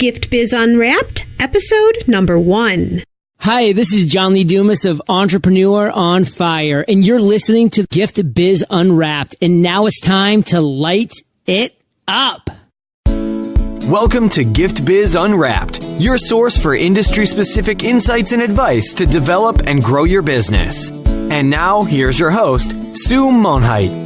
Gift Biz Unwrapped, episode number 1. Hi, this is John Lee Dumas of Entrepreneur on Fire, and you're listening to Gift Biz Unwrapped. And now it's time to light it up. Welcome to Gift Biz Unwrapped, your source for industry-specific insights and advice to develop and grow your business. And now, here's your host, Sue Monheit.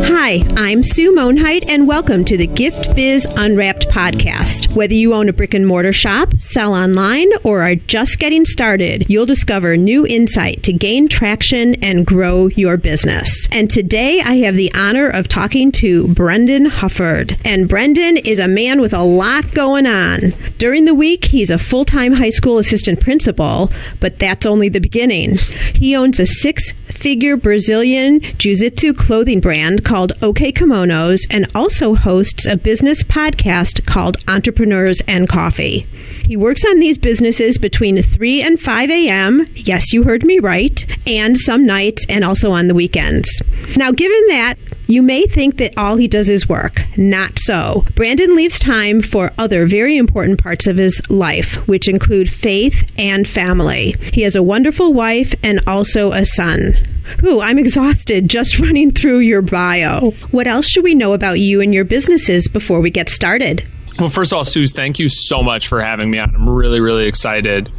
Hi, I'm Sue Monheit, and welcome to the Gift Biz Unwrapped podcast. Whether you own a brick and mortar shop, sell online, or are just getting started, you'll discover new insight to gain traction and grow your business. And today I have the honor of talking to Brendan Hufford. And Brendan is a man with a lot going on. During the week, he's a full-time high school assistant principal, but that's only the beginning. He owns a 6-figure Brazilian Jiu Jitsu clothing brand called Kimonos, and also hosts a business podcast called Entrepreneurs and Coffee. He works on these businesses between 3 and 5 a.m. Yes, you heard me right. And some nights and also on the weekends. Now, given that, you may think that all he does is work. Not so. Brandon leaves time for other very important parts of his life, which include faith and family. He has a wonderful wife and also a son. Ooh, I'm exhausted just running through your bio. What else should we know about you and your businesses before we get started? Well, first of all, Suze, thank you so much for having me on. I'm really, really excited.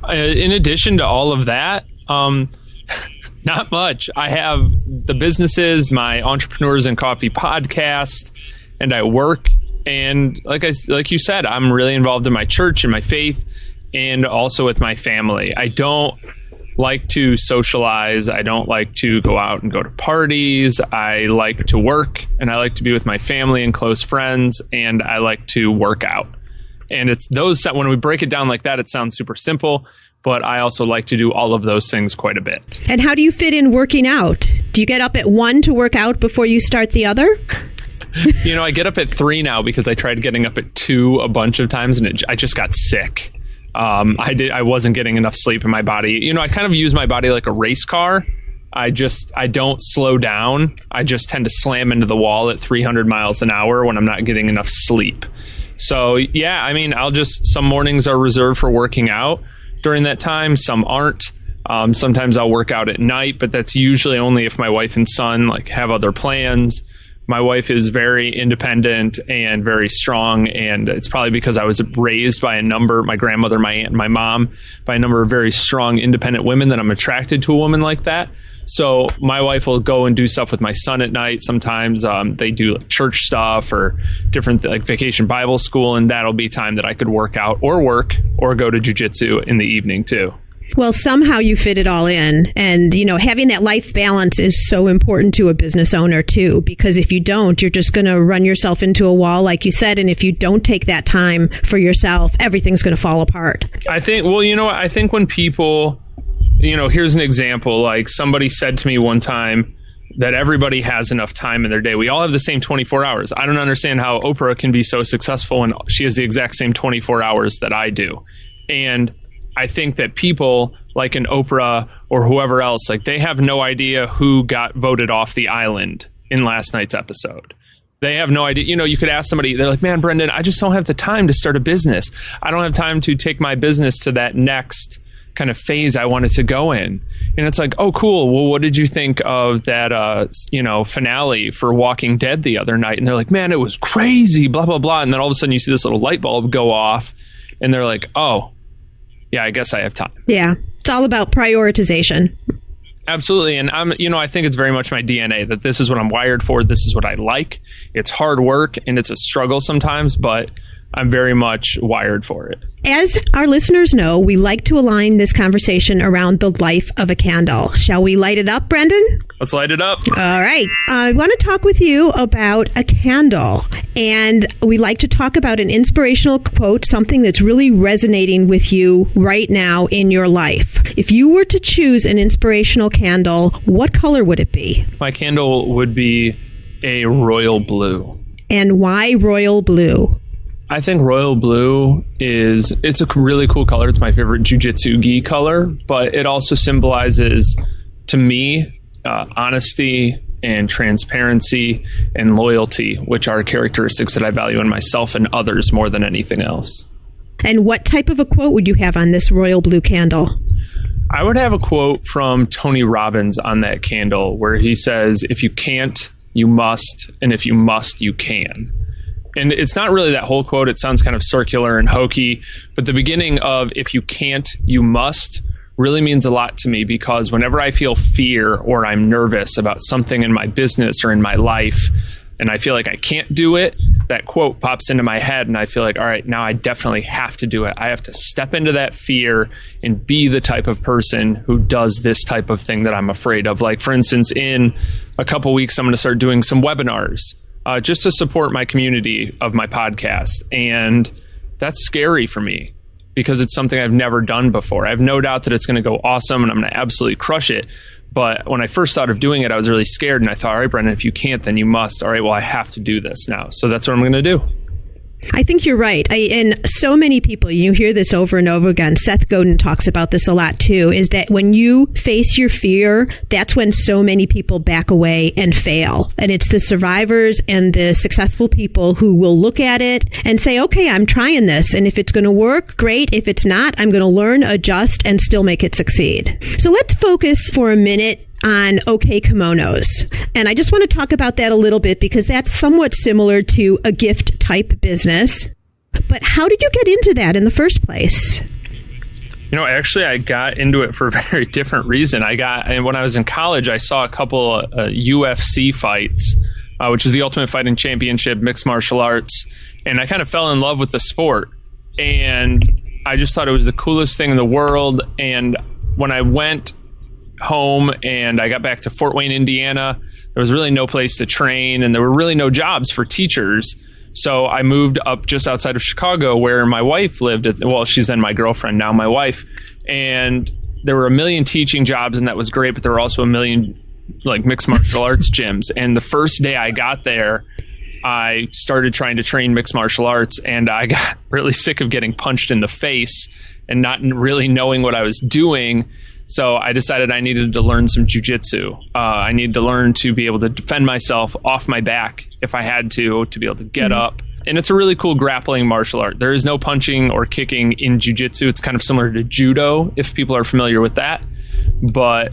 In addition to all of that, not much. I have the businesses, my Entrepreneurs and Coffee podcast, and I work. And like you said, I'm really involved in my church and my faith, and also with my family. I don't like to socialize. I don't like to go out and go to parties. I like to work, and I like to be with my family and close friends, and I like to work out. And it's those, when we break it down like that, it sounds super simple, but I also like to do all of those things quite a bit. And how do you fit in working out? Do you get up at 1 to work out before you start the other? I get up at 3 now because I tried getting up at 2 a bunch of times, and I just got sick. I wasn't getting enough sleep in my body. I kind of use my body like a race car. I don't slow down. I just tend to slam into the wall at 300 miles an hour when I'm not getting enough sleep. So yeah, some mornings are reserved for working out during that time. Some aren't. Sometimes I'll work out at night, but that's usually only if my wife and son have other plans. My wife is very independent and very strong, and it's probably because I was raised by my grandmother, my aunt, and my mom, by a number of very strong, independent women that I'm attracted to a woman like that. So my wife will go and do stuff with my son at night. Sometimes they do church stuff or different vacation Bible school, and that'll be time that I could work out or work or go to jiu-jitsu in the evening too. Well, somehow you fit it all in. And, having that life balance is so important to a business owner, too, because if you don't, you're just going to run yourself into a wall, like you said. And if you don't take that time for yourself, everything's going to fall apart. I think, I think when people, here's an example. Somebody said to me one time that everybody has enough time in their day. We all have the same 24 hours. I don't understand how Oprah can be so successful when she has the exact same 24 hours that I do. And I think that people like an Oprah or whoever else, they have no idea who got voted off the island in last night's episode. They have no idea. You could ask somebody, they're like, man, Brendan, I just don't have the time to start a business. I don't have time to take my business to that next kind of phase I wanted to go in. And it's like, oh, cool. Well, what did you think of that, finale for Walking Dead the other night? And they're like, man, it was crazy, blah, blah, blah. And then all of a sudden you see this little light bulb go off and they're like, oh, yeah, I guess I have time. Yeah. It's all about prioritization. Absolutely. And I think it's very much my DNA that this is what I'm wired for. This is what I like. It's hard work and it's a struggle sometimes, but I'm very much wired for it. As our listeners know, we like to align this conversation around the life of a candle. Shall we light it up, Brendan? Let's light it up. All right. I want to talk with you about a candle. And we like to talk about an inspirational quote, something that's really resonating with you right now in your life. If you were to choose an inspirational candle, what color would it be? My candle would be a royal blue. And why royal blue? I think royal blue it's a really cool color. It's my favorite jiu-jitsu gi color, but it also symbolizes to me honesty and transparency and loyalty, which are characteristics that I value in myself and others more than anything else. And what type of a quote would you have on this royal blue candle? I would have a quote from Tony Robbins on that candle where he says, if you can't, you must, and if you must, you can. And it's not really that whole quote. It sounds kind of circular and hokey, but the beginning of if you can't, you must really means a lot to me, because whenever I feel fear or I'm nervous about something in my business or in my life, and I feel like I can't do it, that quote pops into my head and I feel like, all right, now I definitely have to do it. I have to step into that fear and be the type of person who does this type of thing that I'm afraid of. Like, for instance, in a couple weeks, I'm going to start doing some webinars just to support my community of my podcast. And that's scary for me because it's something I've never done before. I have no doubt that it's going to go awesome and I'm going to absolutely crush it. But when I first thought of doing it, I was really scared. And I thought, all right, Brendan, if you can't, then you must. All right, well, I have to do this now. So that's what I'm going to do. I think you're right. And so many people, you hear this over and over again. Seth Godin talks about this a lot too, is that when you face your fear, that's when so many people back away and fail. And it's the survivors and the successful people who will look at it and say, okay, I'm trying this. And if it's going to work, great. If it's not, I'm going to learn, adjust, and still make it succeed. So let's focus for a minute on OK Kimonos. And I just want to talk about that a little bit because that's somewhat similar to a gift type business. But how did you get into that in the first place? You know, actually, I got into it for a very different reason. And when I was in college, I saw a couple UFC fights, which is the Ultimate Fighting Championship, mixed martial arts. And I kind of fell in love with the sport. And I just thought it was the coolest thing in the world. And when I went home and I got back to Fort Wayne, Indiana, there was really no place to train and there were really no jobs for teachers. So I moved up just outside of Chicago where my wife lived. Well, she's then my girlfriend, now my wife. And there were a million teaching jobs and that was great, but there were also a million like mixed martial arts gyms. And the first day I got there, I started trying to train mixed martial arts and I got really sick of getting punched in the face and not really knowing what I was doing. So I decided I needed to learn some jiu-jitsu. I needed to learn to be able to defend myself off my back if I had to be able to get up. And it's a really cool grappling martial art. There is no punching or kicking in jiu-jitsu. It's kind of similar to judo, if people are familiar with that. But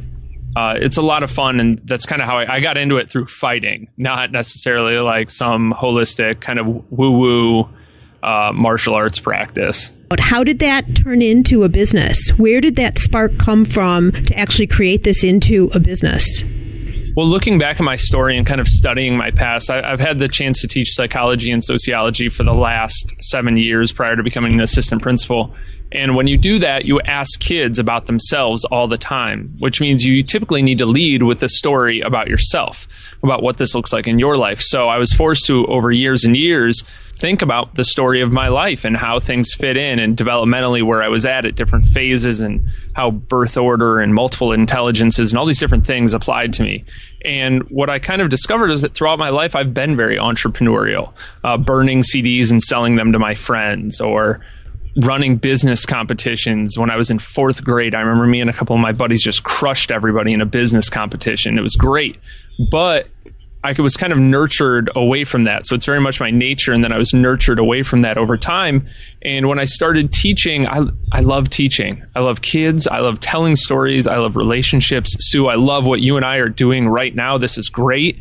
it's a lot of fun, and that's kind of how I got into it, through fighting, not necessarily like some holistic kind of woo-woo martial arts practice. How did that turn into a business? Where did that spark come from to actually create this into a business? Well, looking back at my story and kind of studying my past, I've had the chance to teach psychology and sociology for the last 7 years prior to becoming an assistant principal. And when you do that, you ask kids about themselves all the time, which means you typically need to lead with a story about yourself, about what this looks like in your life. So I was forced to, over years and years, think about the story of my life and how things fit in and developmentally where I was at different phases and how birth order and multiple intelligences and all these different things applied to me. And what I kind of discovered is that throughout my life, I've been very entrepreneurial, burning CDs and selling them to my friends, or running business competitions. When I was in 4th grade, I remember me and a couple of my buddies just crushed everybody in a business competition. It was great, but I was kind of nurtured away from that. So it's very much my nature. And then I was nurtured away from that over time. And when I started teaching, I love teaching. I love kids. I love telling stories. I love relationships. Sue, I love what you and I are doing right now. This is great.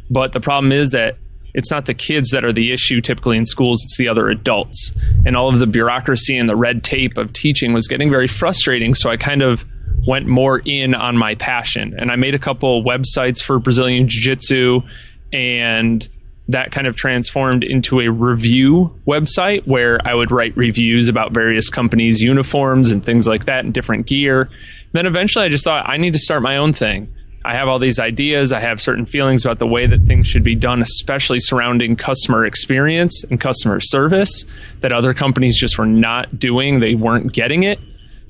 But the problem is that it's not the kids that are the issue typically in schools, it's the other adults. And all of the bureaucracy and the red tape of teaching was getting very frustrating. So I kind of went more in on my passion. And I made a couple websites for Brazilian Jiu Jitsu, and that kind of transformed into a review website where I would write reviews about various companies' uniforms and things like that and different gear. Then eventually I just thought, I need to start my own thing. I have all these ideas. I have certain feelings about the way that things should be done, especially surrounding customer experience and customer service that other companies just were not doing. They weren't getting it.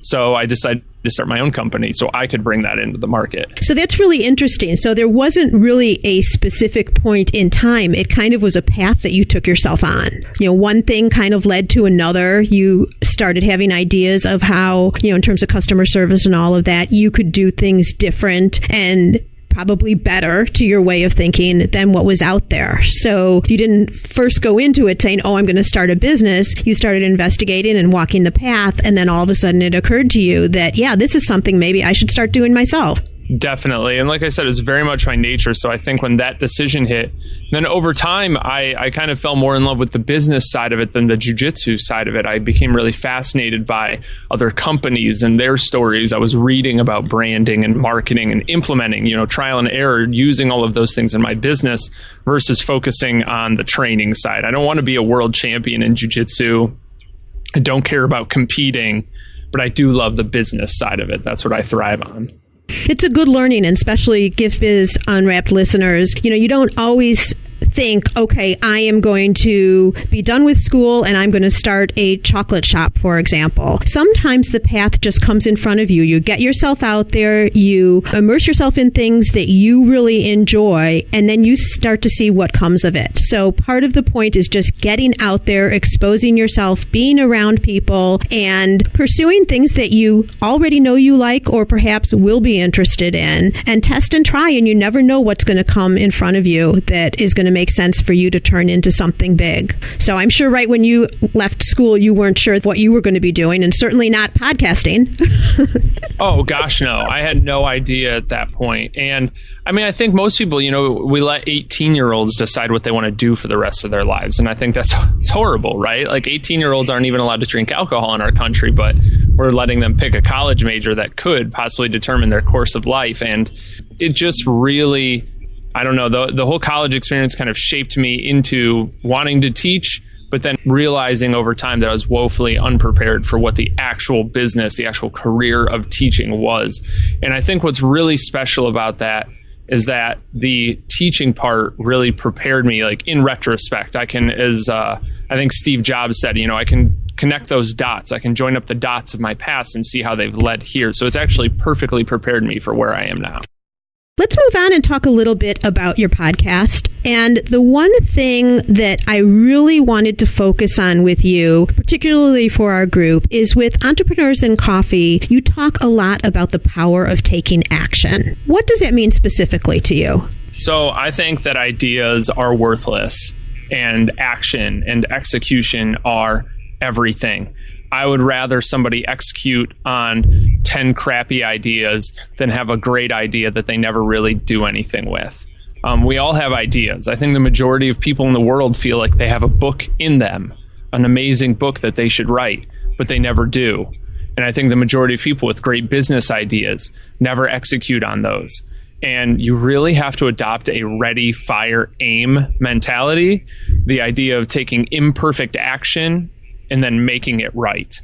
So I decided to start my own company so I could bring that into the market. So that's really interesting. So there wasn't really a specific point in time. It kind of was a path that you took yourself on. You know, one thing kind of led to another. You started having ideas of how, you know, in terms of customer service and all of that, you could do things different. And probably better to your way of thinking than what was out there. So you didn't first go into it saying, oh, I'm going to start a business. You started investigating and walking the path. And then all of a sudden it occurred to you that, yeah, this is something maybe I should start doing myself. Definitely. And like I said, it's very much my nature. So I think when that decision hit, then over time, I kind of fell more in love with the business side of it than the jiu-jitsu side of it. I became really fascinated by other companies and their stories. I was reading about branding and marketing and implementing, trial and error, using all of those things in my business versus focusing on the training side. I don't want to be a world champion in jiu-jitsu. I don't care about competing, but I do love the business side of it. That's what I thrive on. It's a good learning, and especially Gift Biz Unwrapped listeners. You don't always think, okay, I am going to be done with school and I'm going to start a chocolate shop, for example. Sometimes the path just comes in front of you. You get yourself out there, you immerse yourself in things that you really enjoy, and then you start to see what comes of it. So part of the point is just getting out there, exposing yourself, being around people, and pursuing things that you already know you like or perhaps will be interested in, and test and try, and you never know what's going to come in front of you that is going to make sense for you to turn into something big. So I'm sure right when you left school, you weren't sure what you were going to be doing, and certainly not podcasting. Oh, gosh, no. I had no idea at that point. And I think most people, we let 18-year-olds decide what they want to do for the rest of their lives. And I think it's horrible, right? Like 18-year-olds aren't even allowed to drink alcohol in our country, but we're letting them pick a college major that could possibly determine their course of life. And it just really, I don't know, the whole college experience kind of shaped me into wanting to teach, but then realizing over time that I was woefully unprepared for what the actual business, the actual career of teaching was. And I think what's really special about that is that the teaching part really prepared me, like in retrospect. I can, as I think Steve Jobs said, I can connect those dots. I can join up the dots of my past and see how they've led here. So it's actually perfectly prepared me for where I am now. Let's move on and talk a little bit about your podcast. And the one thing that I really wanted to focus on with you, particularly for our group, is with Entrepreneurs in Coffee, you talk a lot about the power of taking action. What does that mean specifically to you? So I think that ideas are worthless, and action and execution are everything. I would rather somebody execute on 10 crappy ideas than have a great idea that they never really do anything with. We all have ideas. I think the majority of people in the world feel like they have a book in them, an amazing book that they should write, but they never do. And I think the majority of people with great business ideas never execute on those. And you really have to adopt a ready, fire, aim mentality, the idea of taking imperfect action and then making it right.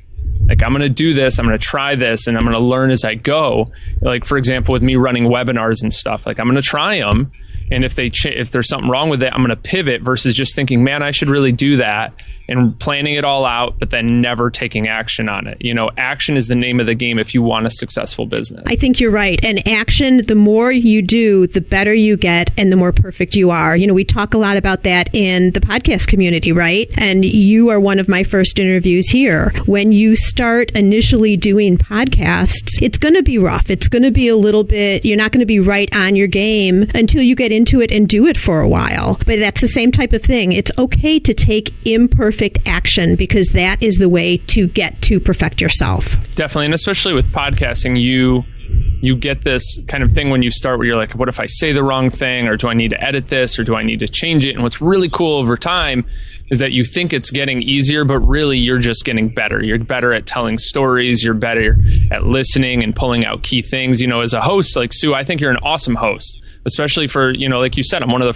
Like, I'm going to do this, I'm going to try this, and I'm going to learn as I go. Like, for example, with me running webinars and stuff, like I'm going to try them. And if there's something wrong with it, I'm going to pivot versus just thinking, man, I should really do that, and planning it all out, but then never taking action on it. Action is the name of the game if you want a successful business. I think you're right. And action, the more you do, the better you get and the more perfect you are. We talk a lot about that in the podcast community, right? And you are one of my first interviews here. When you start initially doing podcasts, it's going to be rough. It's going to be a little bit, you're not going to be right on your game until you get into it and do it for a while. But that's the same type of thing. It's okay to take imperfect action, because that is the way to get to perfect yourself. Definitely. And especially with podcasting, you get this kind of thing when you start where you're like, what if I say the wrong thing, or do I need to edit this, or do I need to change it? And what's really cool over time is that you think it's getting easier, but really you're just getting better. You're better at telling stories. You're better at listening and pulling out key things. As a host, like Sue, I think you're an awesome host. Especially for, like you said, I'm one of the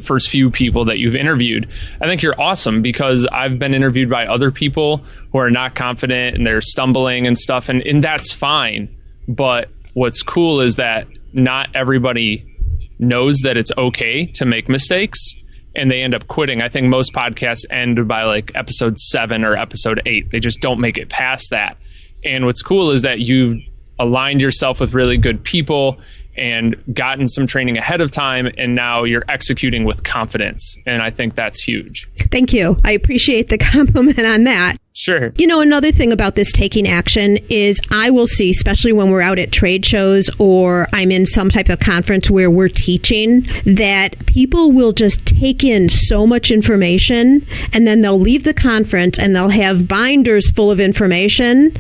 first few people that you've interviewed. I think you're awesome, because I've been interviewed by other people who are not confident and they're stumbling and stuff, and that's fine. But what's cool is that not everybody knows that it's okay to make mistakes, and they end up quitting. I think most podcasts end by like episode 7 or episode 8. They just don't make it past that. And what's cool is that you've aligned yourself with really good people and gotten some training ahead of time, and now you're executing with confidence. And I think that's huge. Thank you. I appreciate the compliment on that. Sure. Another thing about this taking action is I will see, especially when we're out at trade shows or I'm in some type of conference where we're teaching, that people will just take in so much information and then they'll leave the conference and they'll have binders full of information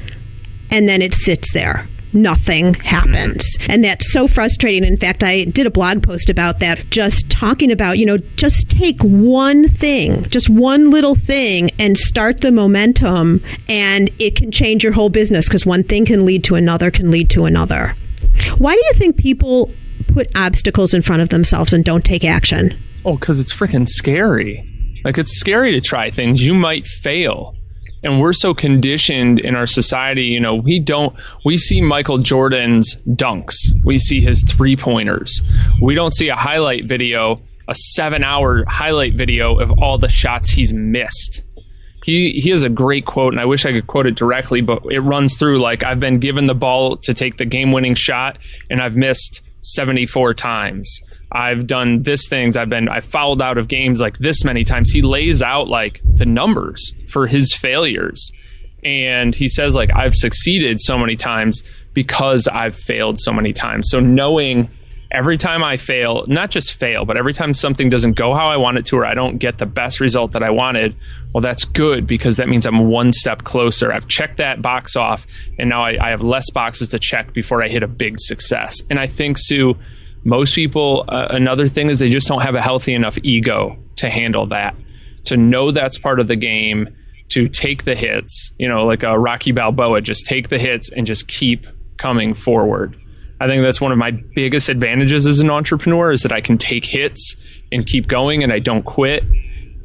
and then it sits there. Nothing happens. And that's so frustrating. In fact, I did a blog post about that, just talking about, just take one thing, just one little thing and start the momentum, and it can change your whole business because one thing can lead to another, can lead to another. Why do you think people put obstacles in front of themselves and don't take action? Oh, because it's freaking scary. Like, it's scary to try things. You might fail. And we're so conditioned in our society, we see Michael Jordan's dunks. We see his 3-pointers. We don't see a highlight video, a 7-hour highlight video of all the shots he's missed. He has a great quote, and I wish I could quote it directly, but it runs through like, I've been given the ball to take the game-winning shot, and I've missed 74 times. I've done this things. I've fouled out of games like this many times. He lays out like the numbers for his failures. And he says like, I've succeeded so many times because I've failed so many times. So knowing every time I fail, not just fail, but every time something doesn't go how I want it to, or I don't get the best result that I wanted, well, that's good because that means I'm one step closer. I've checked that box off, and now I have less boxes to check before I hit a big success. And I think, Sue, most people, another thing is they just don't have a healthy enough ego to handle that, to know that's part of the game, to take the hits, like a Rocky Balboa, just take the hits and just keep coming forward. I think that's one of my biggest advantages as an entrepreneur is that I can take hits and keep going and I don't quit.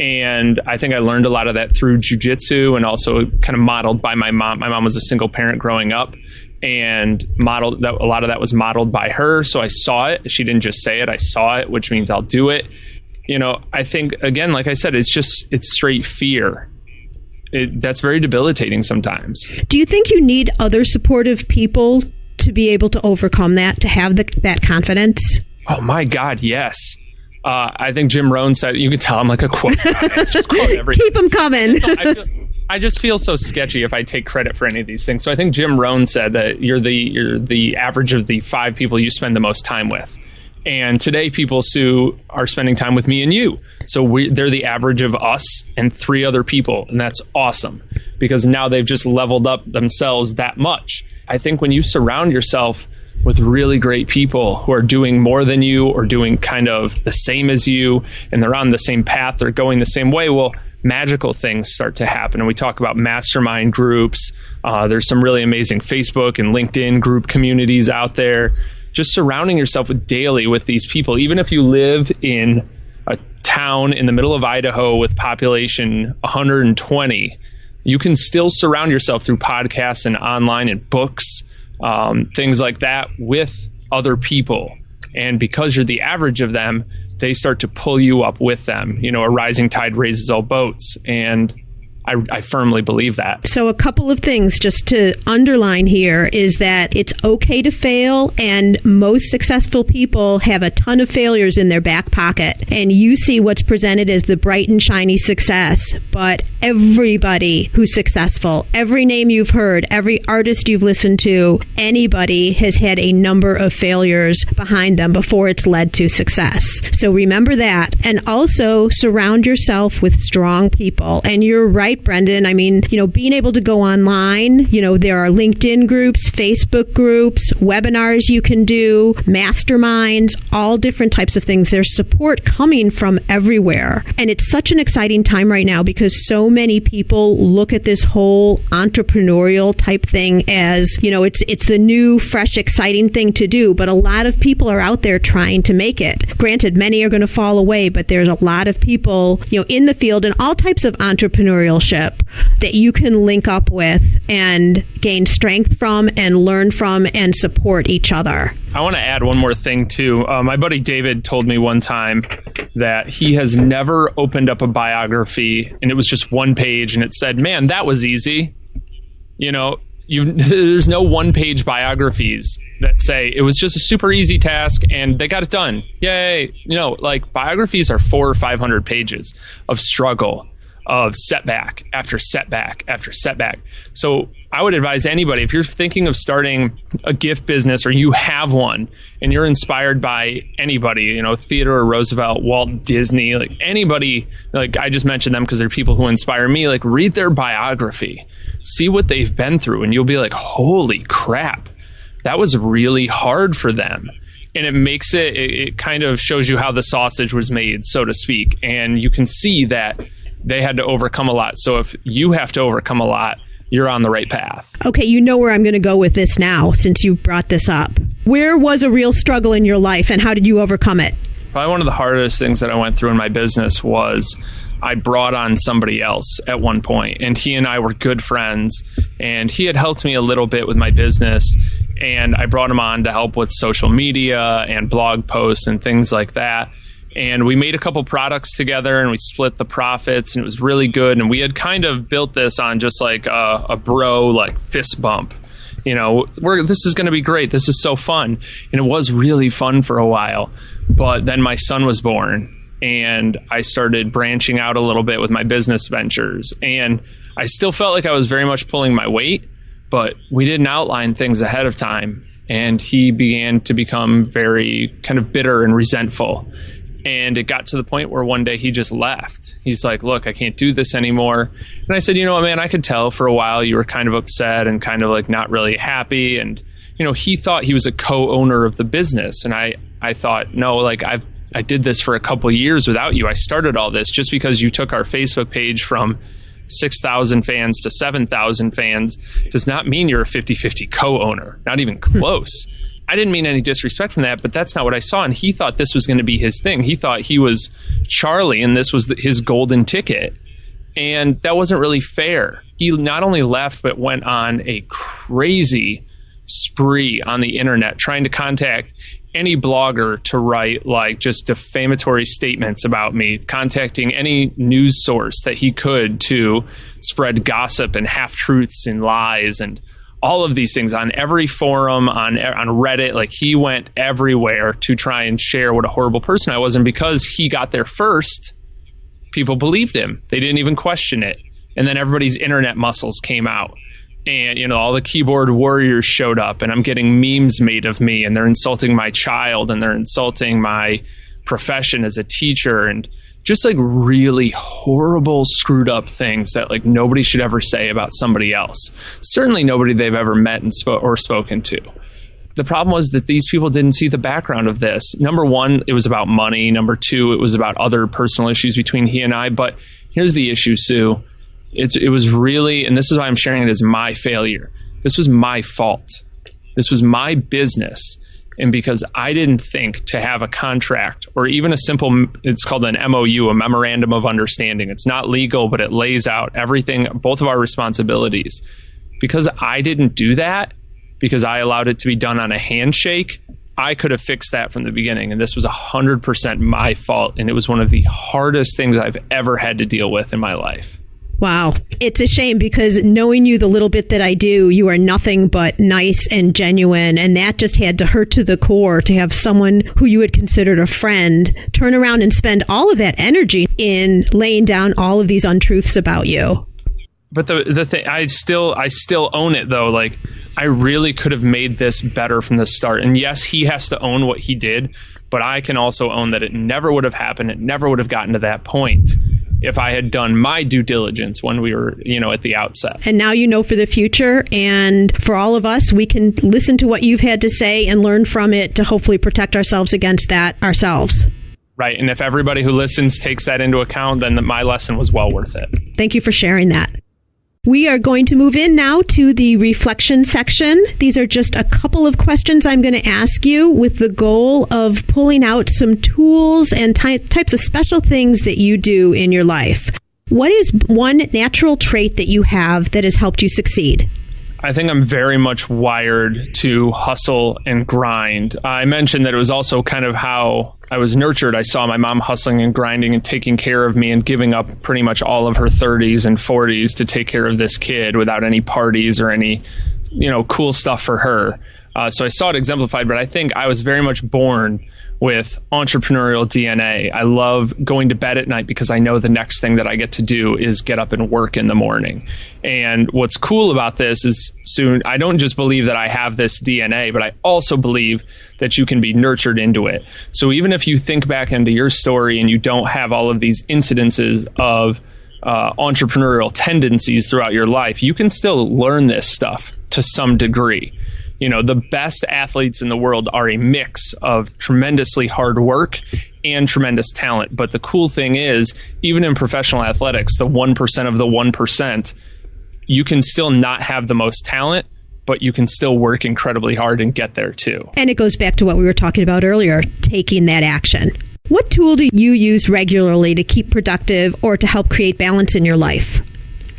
And I think I learned a lot of that through jiu-jitsu and also kind of modeled by my mom. My mom was a single parent growing up. And modeled that, a lot of that was modeled by her. So I saw it. She didn't just say it. I saw it, which means I'll do it. I think, again, like I said, it's straight fear. That's very debilitating sometimes. Do you think you need other supportive people to be able to overcome that, to have that confidence? Oh, my God, yes. I think Jim Rohn said, you can tell I'm like a quote guy. Just quote everything. Keep them coming. I just feel so sketchy if I take credit for any of these things. So I think Jim Rohn said that you're the average of the 5 people you spend the most time with. And today people, Sue, are spending time with me and you. So they're the average of us and 3 other people. And that's awesome because now they've just leveled up themselves that much. I think when you surround yourself with really great people who are doing more than you or doing kind of the same as you, and they're on the same path, they're going the same way, well, magical things start to happen. And we talk about mastermind groups. There's some really amazing Facebook and LinkedIn group communities out there. Just surrounding yourself daily with these people, even if you live in a town in the middle of Idaho with population 120, you can still surround yourself through podcasts and online and books, things like that, with other people. And because you're the average of them, they start to pull you up with them. A rising tide raises all boats. And I firmly believe that. So a couple of things just to underline here is that it's okay to fail, and most successful people have a ton of failures in their back pocket. And you see what's presented as the bright and shiny success, but everybody who's successful, every name you've heard, every artist you've listened to, anybody has had a number of failures behind them before it's led to success. So remember that, and also surround yourself with strong people. And you're right, Brendan. I mean, being able to go online, there are LinkedIn groups, Facebook groups, webinars you can do, masterminds, all different types of things. There's support coming from everywhere. And it's such an exciting time right now because so many people look at this whole entrepreneurial type thing as, it's the new, fresh, exciting thing to do. But a lot of people are out there trying to make it. Granted, many are going to fall away, but there's a lot of people, in the field and all types of entrepreneurial that you can link up with and gain strength from and learn from and support each other. I want to add one more thing too. My buddy David told me one time that he has never opened up a biography and it was just one page and it said, "Man, that was easy." There's no one-page biographies that say it was just a super easy task and they got it done. Yay. Biographies are 400 or 500 pages of struggle, of setback after setback after setback. So I would advise anybody, if you're thinking of starting a gift business or you have one and you're inspired by anybody, Theodore Roosevelt, Walt Disney, like anybody, like I just mentioned them because they're people who inspire me, like read their biography, see what they've been through, and you'll be like, holy crap, that was really hard for them. And it makes it kind of shows you how the sausage was made, so to speak. And you can see that they had to overcome a lot. So if you have to overcome a lot, you're on the right path. Okay, you know where I'm going to go with this now, since you brought this up. Where was a real struggle in your life, and how did you overcome it? Probably one of the hardest things that I went through in my business was I brought on somebody else at one point, and he and I were good friends, and he had helped me a little bit with my business, and I brought him on to help with social media and blog posts and things like that. And we made a couple products together and we split the profits, and it was really good. And we had kind of built this on just like a bro, like fist bump. This is going to be great. This is so fun. And it was really fun for a while. But then my son was born and I started branching out a little bit with my business ventures. And I still felt like I was very much pulling my weight, but we didn't outline things ahead of time. And he began to become very kind of bitter and resentful. And it got to the point where one day he just left. He's like, look, I can't do this anymore. And I said, you know what, man, I could tell for a while you were kind of upset and kind of like not really happy. And, he thought he was a co-owner of the business. And I thought, no, like I did this for a couple of years without you. I started all this just because you took our Facebook page from 6,000 fans to 7,000 fans does not mean you're a 50-50 co-owner, not even close. I didn't mean any disrespect from that, but that's not what I saw. And he thought this was going to be his thing. He thought he was Charlie and this was his golden ticket. And that wasn't really fair. He not only left, but went on a crazy spree on the internet trying to contact any blogger to write like just defamatory statements about me, contacting any news source that he could to spread gossip and half-truths and lies and all of these things on every forum, on Reddit. Like he went everywhere to try and share what a horrible person I was. And because he got there first, people believed him. They didn't even question it. And then everybody's internet muscles came out. And, all the keyboard warriors showed up and I'm getting memes made of me and they're insulting my child and they're insulting my profession as a teacher and just like really horrible, screwed up things that like nobody should ever say about somebody else. Certainly nobody they've ever met and spoken to. The problem was that these people didn't see the background of this. Number one, it was about money. Number two, it was about other personal issues between he and I. But here's the issue, Sue. It was really, and this is why I'm sharing it as my failure. This was my fault. This was my business. And because I didn't think to have a contract or even a simple, it's called an MOU, a memorandum of understanding. It's not legal, but it lays out everything, both of our responsibilities. Because I didn't do that, because I allowed it to be done on a handshake, I could have fixed that from the beginning. And this was 100% my fault. And it was one of the hardest things I've ever had to deal with in my life. Wow. It's a shame because knowing you the little bit that I do, you are nothing but nice and genuine. And that just had to hurt to the core to have someone who you had considered a friend turn around and spend all of that energy in laying down all of these untruths about you. But the thing, I still own it though. Like I really could have made this better from the start. And yes, he has to own what he did, but I can also own that it never would have happened. It never would have gotten to that point if I had done my due diligence when we were, at the outset. And now you know for the future. And for all of us, we can listen to what you've had to say and learn from it to hopefully protect ourselves against that ourselves. Right. And if everybody who listens takes that into account, then my lesson was well worth it. Thank you for sharing that. We are going to move in now to the reflection section. These are just a couple of questions I'm going to ask you with the goal of pulling out some tools and types of special things that you do in your life. What is one natural trait that you have that has helped you succeed? I think I'm very much wired to hustle and grind. I mentioned that it was also kind of how I was nurtured. I saw my mom hustling and grinding and taking care of me and giving up pretty much all of her 30s and 40s to take care of this kid without any parties or any, cool stuff for her. So I saw it exemplified, but I think I was very much born with entrepreneurial DNA. I love going to bed at night because I know the next thing that I get to do is get up and work in the morning. And what's cool about this is I don't just believe that I have this DNA, but I also believe that you can be nurtured into it. So even if you think back into your story and you don't have all of these incidences of entrepreneurial tendencies throughout your life, you can still learn this stuff to some degree. You know, the best athletes in the world are a mix of tremendously hard work and tremendous talent. But the cool thing is, even in professional athletics, the 1% of the 1%, you can still not have the most talent, but you can still work incredibly hard and get there too. And it goes back to what we were talking about earlier, taking that action. What tool do you use regularly to keep productive or to help create balance in your life?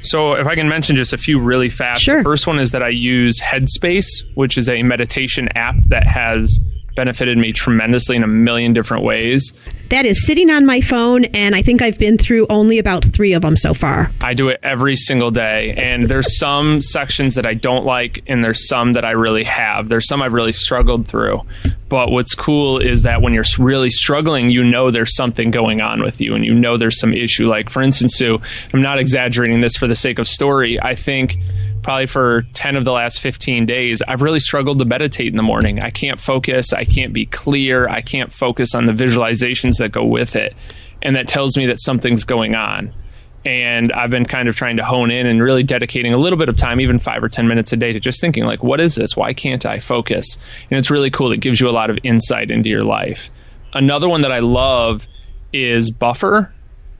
So if I can mention just a few really fast. Sure. The first one is that I use Headspace, which is a meditation app that has benefited me tremendously in a million different ways. That is sitting on my phone, and I think I've been through only about 3 of them so far. I do it every single day, and there's some sections that I don't like, and there's some that I really have. There's some I've really struggled through. But what's cool is that when you're really struggling, you know there's something going on with you, and you know there's some issue. Like, for instance, Sue, I'm not exaggerating this for the sake of story. I think probably for 10 of the last 15 days, I've really struggled to meditate in the morning. I can't focus. I can't be clear. I can't focus on the visualizations that go with it. And that tells me that something's going on. And I've been kind of trying to hone in and really dedicating a little bit of time, even 5 or 10 minutes a day, to just thinking like, what is this? Why can't I focus? And it's really cool. It gives you a lot of insight into your life. Another one that I love is Buffer.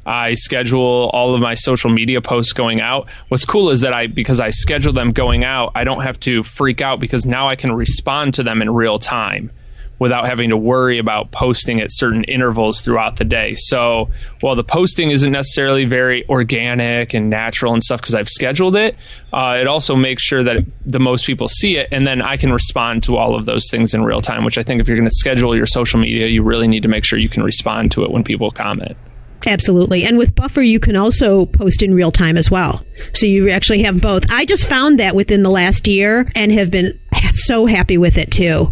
I schedule all of my social media posts going out. What's cool is that because I schedule them going out, I don't have to freak out because now I can respond to them in real time without having to worry about posting at certain intervals throughout the day. So while the posting isn't necessarily very organic and natural and stuff because I've scheduled it, it also makes sure that the most people see it, and then I can respond to all of those things in real time, which I think if you're going to schedule your social media, you really need to make sure you can respond to it when people comment. Absolutely. And with Buffer, you can also post in real time as well. So you actually have both. I just found that within the last year and have been so happy with it too.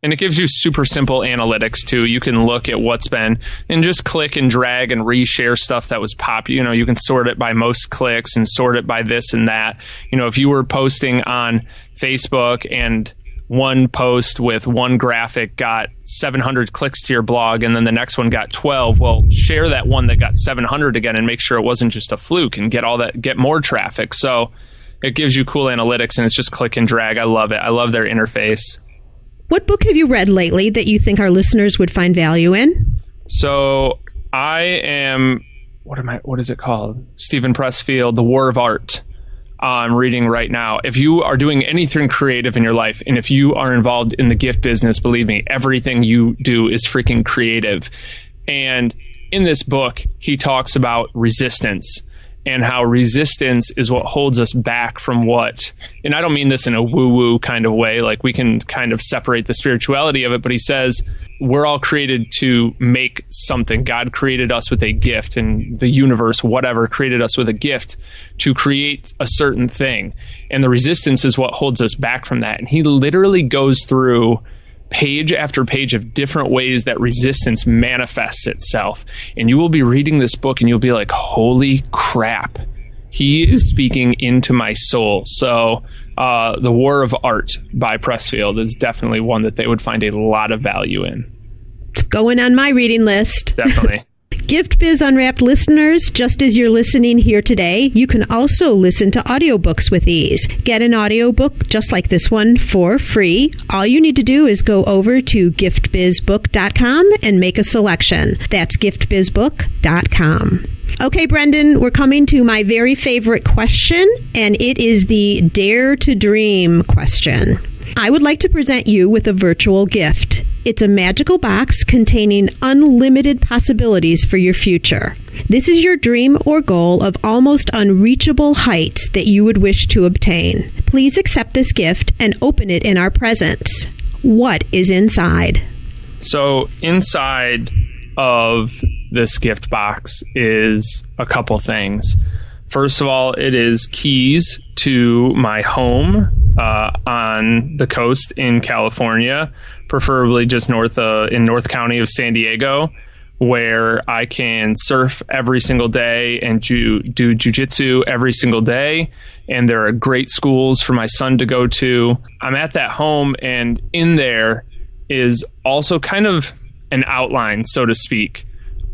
And it gives you super simple analytics too. You can look at what's been and just click and drag and reshare stuff that was popular. You know, you can sort it by most clicks and sort it by this and that. You know, if you were posting on Facebook and one post with one graphic got 700 clicks to your blog and then the next one got 12, well, share that one that got 700 again and make sure it wasn't just a fluke and get more traffic. So it gives you cool analytics and it's just click and drag. I love it. I love their interface. What book have you read lately that you think our listeners would find value in? So I am, what is it called? Stephen Pressfield, The War of Art. I'm reading right now. If you are doing anything creative in your life, and if you are involved in the gift business, believe me, everything you do is freaking creative. And in this book, he talks about resistance and how resistance is what holds us back from and I don't mean this in a woo-woo kind of way, like we can kind of separate the spirituality of it, but he says we're all created to make something. God created us with a gift, and the universe, whatever, created us with a gift to create a certain thing. And the resistance is what holds us back from that. And he literally goes through page after page of different ways that resistance manifests itself. And you will be reading this book and you'll be like, holy crap, he is speaking into my soul. So The War of Art by Pressfield is definitely one that they would find a lot of value in. It's going on my reading list. Definitely. Gift Biz Unwrapped listeners, just as you're listening here today, you can also listen to audiobooks with ease. Get an audiobook just like this one for free. All you need to do is go over to giftbizbook.com and make a selection. That's giftbizbook.com. Okay, Brendan, we're coming to my very favorite question, and it is the Dare to Dream question. I would like to present you with a virtual gift. It's a magical box containing unlimited possibilities for your future. This is your dream or goal of almost unreachable heights that you would wish to obtain. Please accept this gift and open it in our presence. What is inside? So inside of this gift box is a couple things. First of all, it is keys to my home on the coast in California, preferably just in North County of San Diego, where I can surf every single day and do jiu-jitsu every single day. And there are great schools for my son to go to. I'm at that home, and in there is also kind of an outline, so to speak,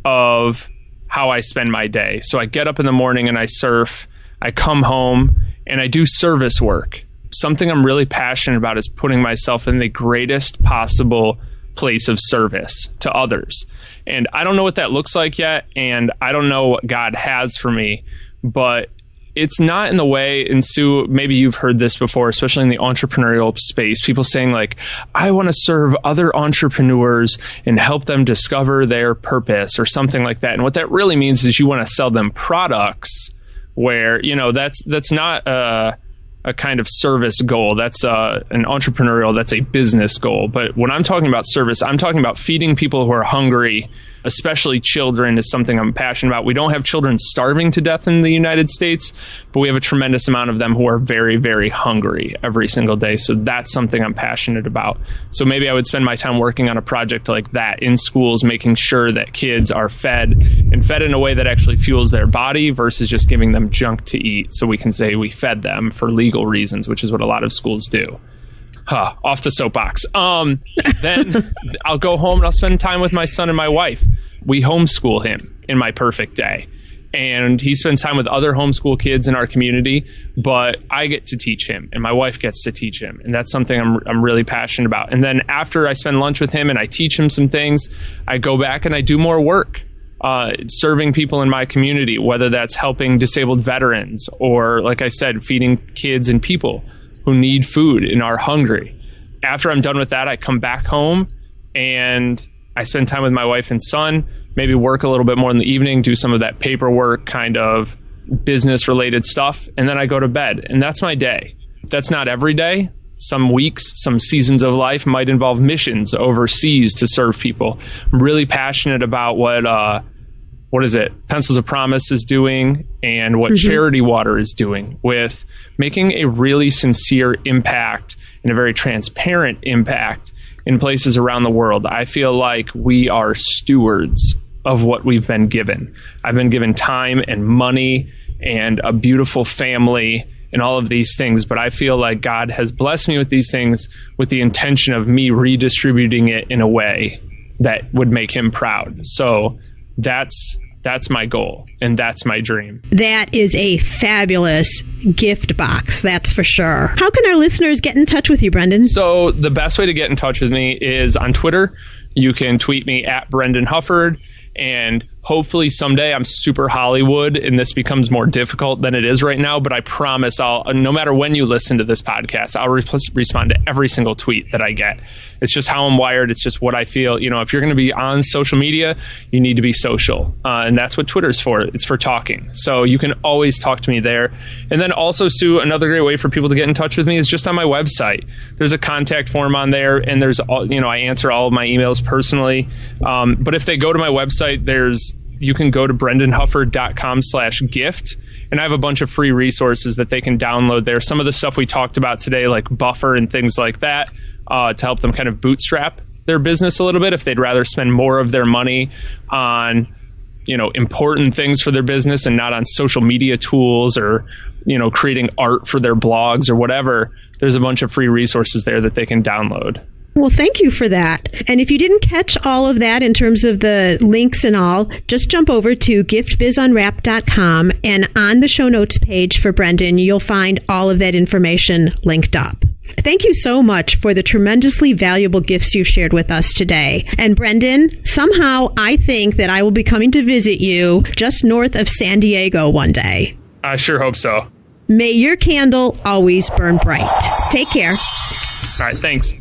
of how I spend my day. So I get up in the morning and I surf, I come home and I do service work. Something I'm really passionate about is putting myself in the greatest possible place of service to others. And I don't know what that looks like yet, and I don't know what God has for me, but it's not in the way, and Sue, maybe you've heard this before, especially in the entrepreneurial space, people saying like, I want to serve other entrepreneurs and help them discover their purpose or something like that. And what that really means is you want to sell them products where, that's not a kind of service goal. That's an entrepreneurial, that's a business goal. But when I'm talking about service, I'm talking about feeding people who are hungry, especially children, is something I'm passionate about. We don't have children starving to death in the United States, but we have a tremendous amount of them who are very, very hungry every single day. So that's something I'm passionate about. So maybe I would spend my time working on a project like that in schools, making sure that kids are fed and fed in a way that actually fuels their body versus just giving them junk to eat. So we can say we fed them for legal reasons, which is what a lot of schools do. Off the soapbox. Then I'll go home and I'll spend time with my son and my wife. We homeschool him in my perfect day. And he spends time with other homeschool kids in our community, but I get to teach him and my wife gets to teach him. And that's something I'm really passionate about. And then after I spend lunch with him and I teach him some things, I go back and I do more work. Serving people in my community, whether that's helping disabled veterans or, like I said, feeding kids and people who need food and are hungry. After I'm done with that, I come back home and I spend time with my wife and son, maybe work a little bit more in the evening, do some of that paperwork, kind of business related stuff, and then I go to bed. And that's my day. That's not every day. Some weeks, some seasons of life might involve missions overseas to serve people. I'm really passionate about what is it? Pencils of Promise is doing and what Charity Water is doing with making a really sincere impact and a very transparent impact in places around the world. I feel like we are stewards of what we've been given. I've been given time and money and a beautiful family and all of these things, but I feel like God has blessed me with these things with the intention of me redistributing it in a way that would make him proud. So that's my goal and that's my dream. That is a fabulous gift box, that's for sure. How can our listeners get in touch with you, Brendan? So the best way to get in touch with me is on Twitter. You can tweet me at Brendan Hufford, and hopefully someday I'm super Hollywood and this becomes more difficult than it is right now, but I promise no matter when you listen to this podcast, I'll respond to every single tweet that I get. It's just how I'm wired. It's just what I feel. If you're going to be on social media, you need to be social. And that's what Twitter's for. It's for talking. So you can always talk to me there. And then also, Sue, another great way for people to get in touch with me is just on my website. There's a contact form on there, and I answer all of my emails personally. But if they go to my website, you can go to brendanhufford.com/gift. And I have a bunch of free resources that they can download there. Some of the stuff we talked about today, like Buffer and things like that, to help them kind of bootstrap their business a little bit if they'd rather spend more of their money on, important things for their business and not on social media tools or, creating art for their blogs or whatever. There's a bunch of free resources there that they can download. Well, thank you for that. And if you didn't catch all of that in terms of the links and all, just jump over to giftbizunwrapped.com, and on the show notes page for Brendan, you'll find all of that information linked up. Thank you so much for the tremendously valuable gifts you've shared with us today. And Brendan, somehow I think that I will be coming to visit you just north of San Diego one day. I sure hope so. May your candle always burn bright. Take care. All right, thanks.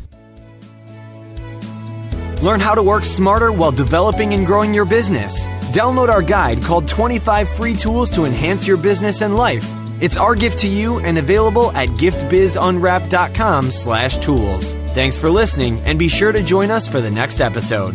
Learn how to work smarter while developing and growing your business. Download our guide called 25 Free Tools to Enhance Your Business and Life. It's our gift to you and available at giftbizunwrapped.com/tools. Thanks for listening, and be sure to join us for the next episode.